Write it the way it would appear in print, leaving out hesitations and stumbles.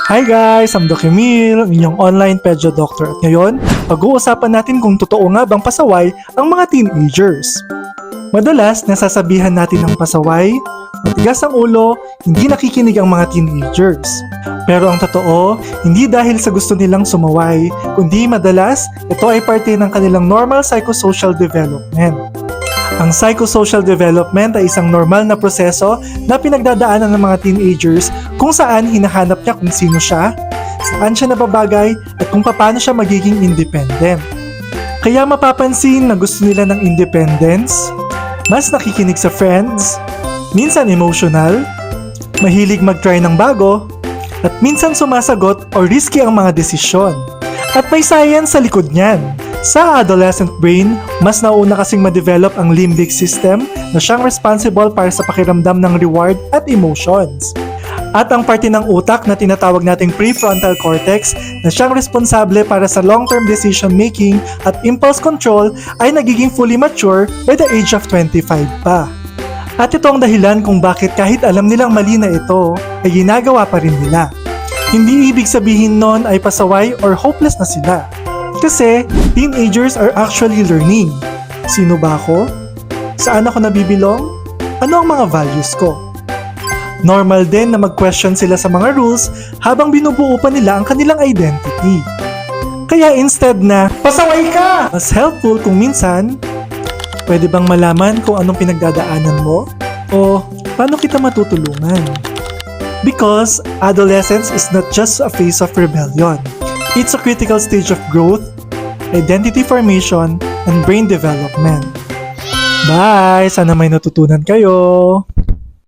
Hi guys! I'm Doc Emil, ang inyong online pedyo doctor. At ngayon, pag-uusapan natin kung totoo nga bang pasaway ang mga teenagers. Madalas, nasasabihan natin ng pasaway, matigas ang ulo, hindi nakikinig ang mga teenagers. Pero ang totoo, hindi dahil sa gusto nilang sumaway, kundi madalas, ito ay parte ng kanilang normal psychosocial development. Ang psychosocial development ay isang normal na proseso na pinagdadaanan ng mga teenagers kung saan hinahanap niya kung sino siya, saan siya nababagay at kung paano siya magiging independent. Kaya mapapansin na gusto nila ng independence, mas nakikinig sa friends, minsan emotional, mahilig mag-try ng bago, at minsan sumasagot o risky ang mga desisyon. At may science sa likod niyan. Sa adolescent brain, mas nauna kasing ma-develop ang limbic system na siyang responsible para sa pakiramdam ng reward at emotions. At ang parte ng utak na tinatawag nating prefrontal cortex na siyang responsable para sa long-term decision making at impulse control ay nagiging fully mature by the age of 25 pa. At ito ang dahilan kung bakit kahit alam nilang mali na ito, ay ginagawa pa rin nila. Hindi ibig sabihin nun ay pasaway or hopeless na sila. Kasi, teenagers are actually learning. Sino ba ako? Saan ako nabibilong? Ano ang mga values ko? Normal din na mag-question sila sa mga rules habang binubuo pa nila ang kanilang identity. Kaya instead na, pasaway ka! Mas helpful kung minsan, pwede bang malaman kung anong pinagdadaanan mo? O paano kita matutulungan? Because adolescence is not just a phase of rebellion. It's a critical stage of growth, identity formation, and brain development. Bye! Sana may natutunan kayo!